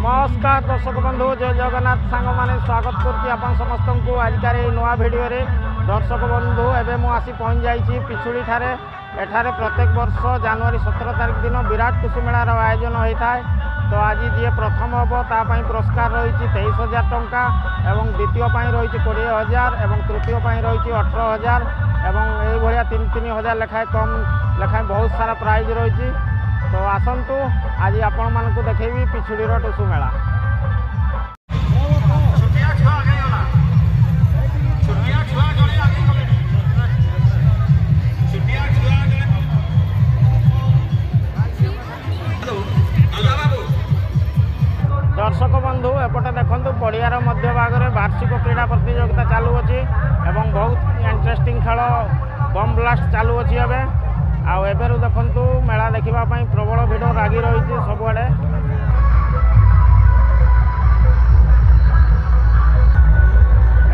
नमस्कार दर्शक बंधु जय जगन्नाथ सांग मैंने स्वागत कर समस्त को आजिकार नुआ भिडियो दर्शक बंधु एवं मुझे पहुँच जाइए पिछुड़ी ठारे एठारे प्रत्येक वर्ष जनवरी 17 तारिख दिन विराट कृषि मेलार आयोजन होता है। तो आज जी प्रथम हम तापाई पुरस्कार रही 23,000 टंका एवं द्वितीय रही 20,000 एवं तृतीय रही 18,000 एवं ये 3,000 लेखाएं कम लेखाएं बहुत सारा प्राइज रही। तो आसतु आज आपण मानक देखी पिछुड़ी टुसु मेला। दर्शक बंधु एपटे देखु पड़ियार मध्य भाग में वार्षिक क्रीड़ा प्रतियोगिता चालू अच्छी एवं बहुत इंटरेस्टिंग खेल बम ब्लास्ट चालू अच्छी एवं आबेरू देखु मेला देखापी प्रबल भिड़ लगी रही सबुआड़े।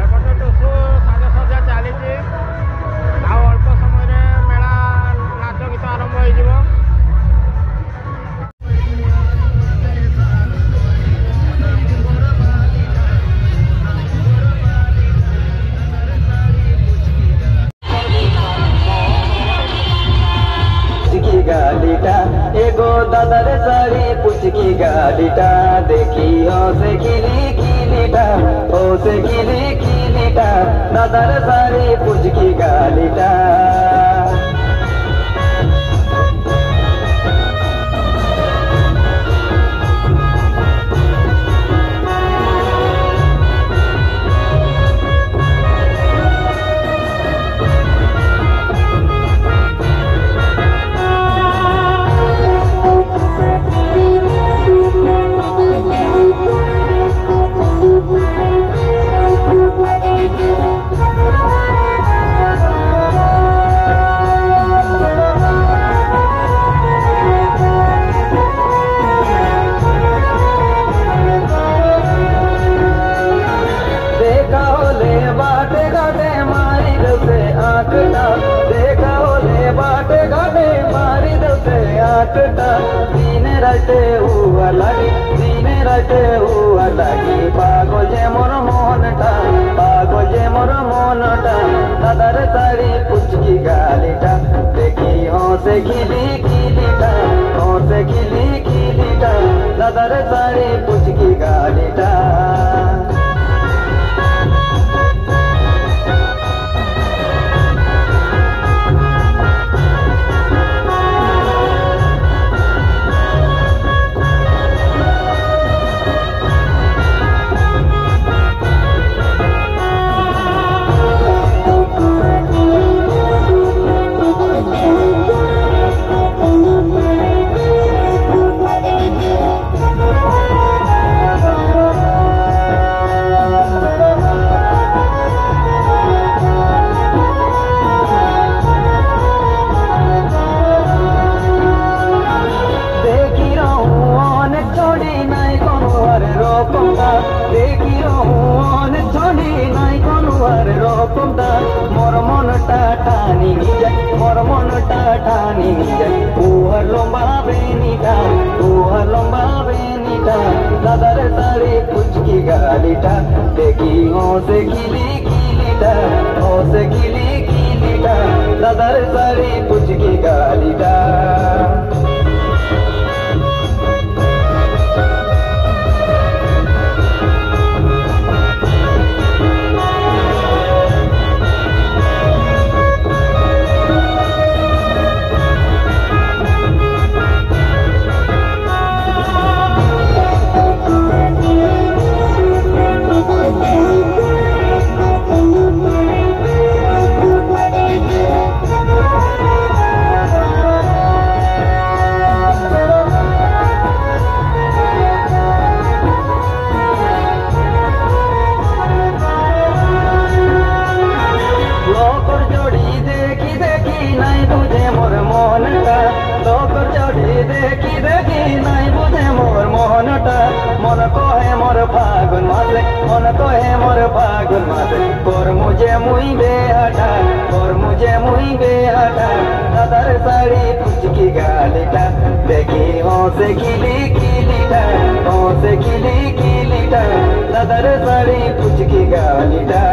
एपटे टुसु साजसजा चली अल्प समय मेला नाच गीत आरंभ हो। गालीटा एगो दादर सारी पुचकी गालीटा देखी हो से खिलीटा हो से खिलीटा दादर सारी पुचकी गालीटा। पागल जे मोर मोहनटा दादार सारी पुचकी गालीटा देखी हो से खिलीटा हो से खिलीटा दादार सारी पुचकी गालीटा। दादार सारी पुचकी गालीटा देखी हो से खिलीटा हो से खिलीटा दादार सारी पुचकी गालीटा। দেখি দেখি নাই বুঝে মোর মোহনটা মন কহে মোর ফাগুন মাসে মন কহে মোর ফাগুন মাসে তোর মুঝে মুই বেহাটা তোর মুঝে মুই বেহাটা দাদার শাড়ি পুচকি গালিটা দেখি হসে খিলি খিলিটা হসে খিলি খিলিটা দাদার শাড়ি পুচকি গালিটা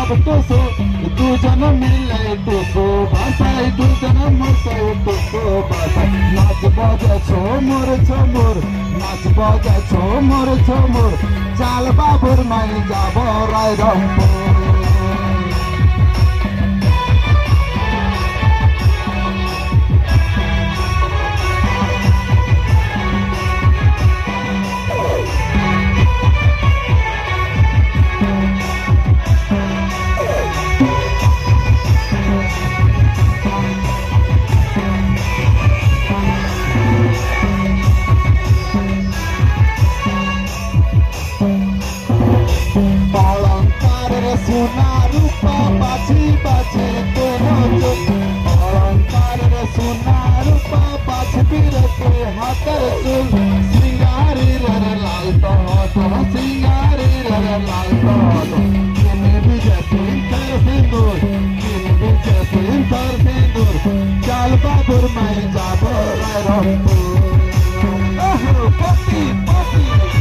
सब तुसो तू जन मिले तुसो बासाई तू जन मरतो तुसो बासाई नाच बजा छोमोर छोमोर नाच बजा छोमोर छोमोर चाल बाबुर माई जाबो राय रंगपुर सोना रूपा बाछी बाछे दोनों अलंकार रे सोना रूपा बाछ बिरते हाथर चुल सिंगारी रे लाल तो सिंगारी रे लाल तो किने भी जैसे कर सिंदूर किने भी जैसे कर सिंदूर चाल बाबुर माई जाबो राय रंगपुर ओहो पति पति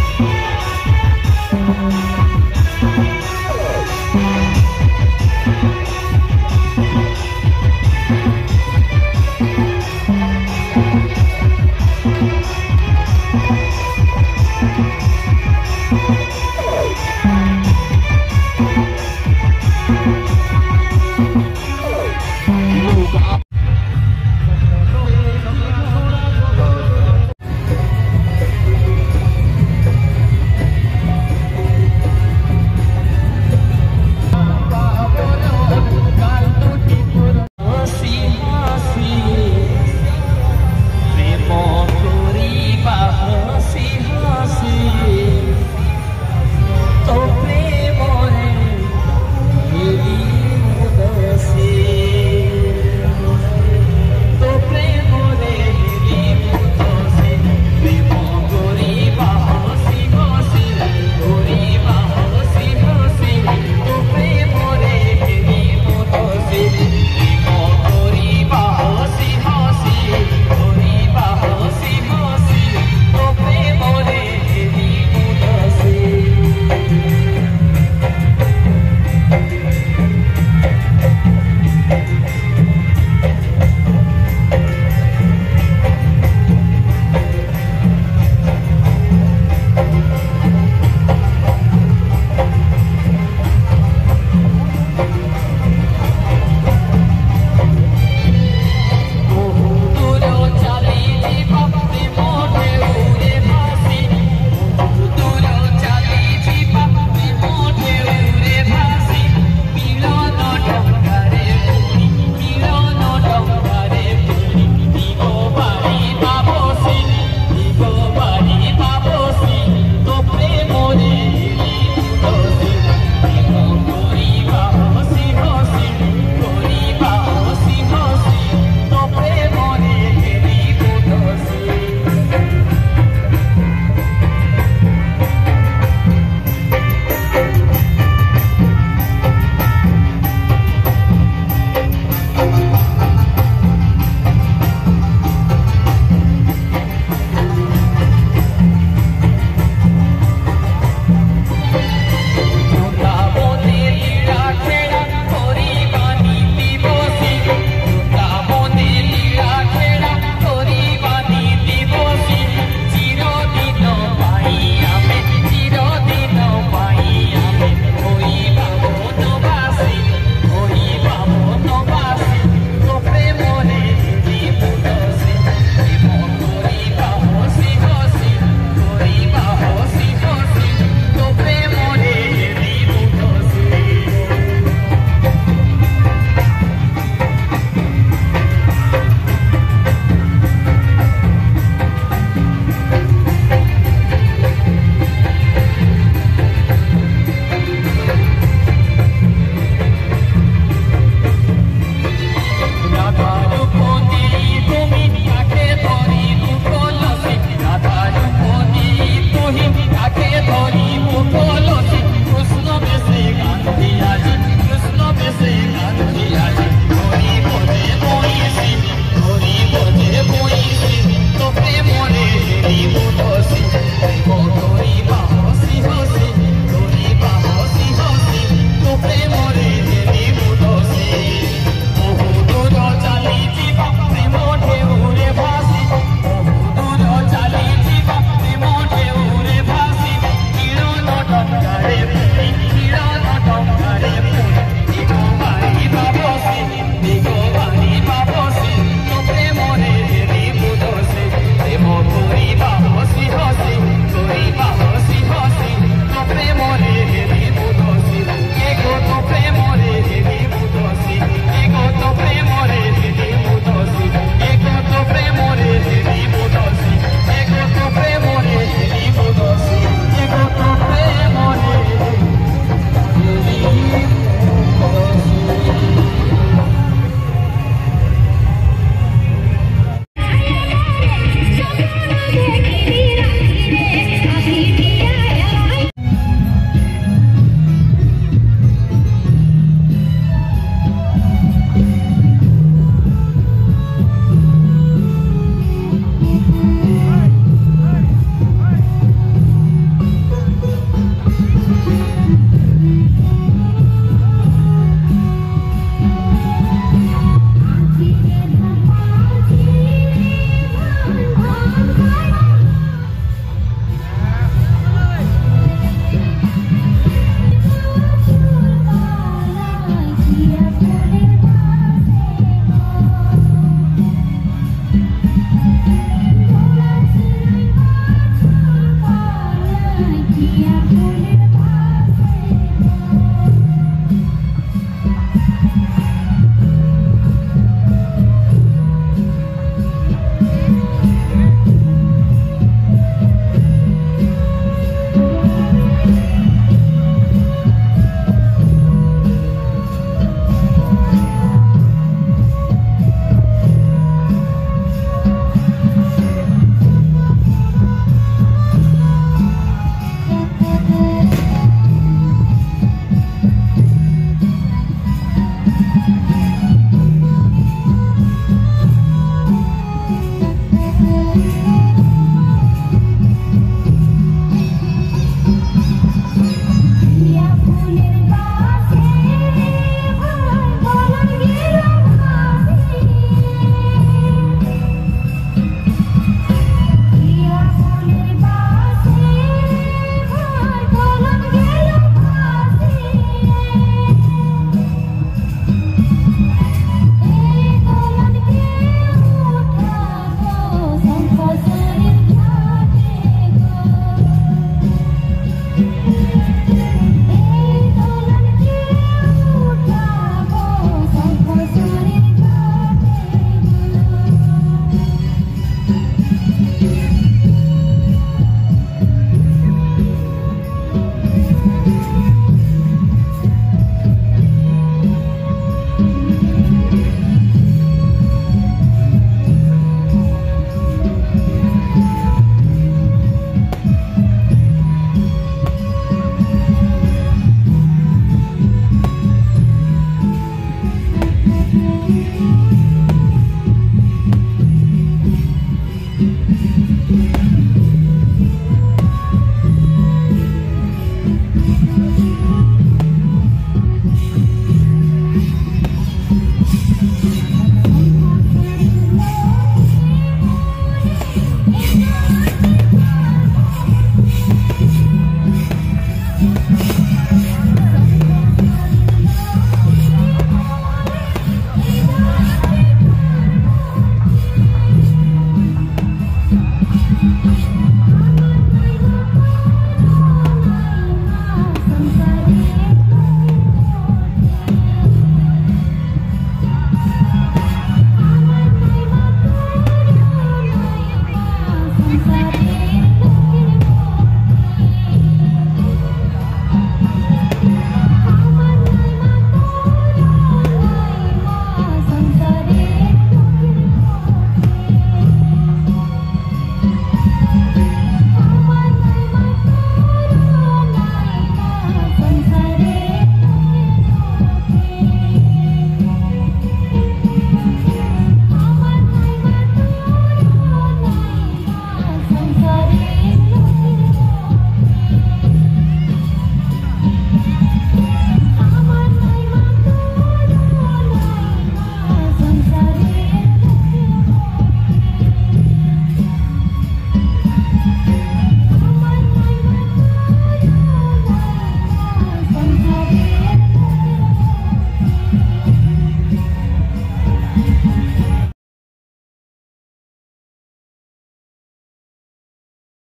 संसार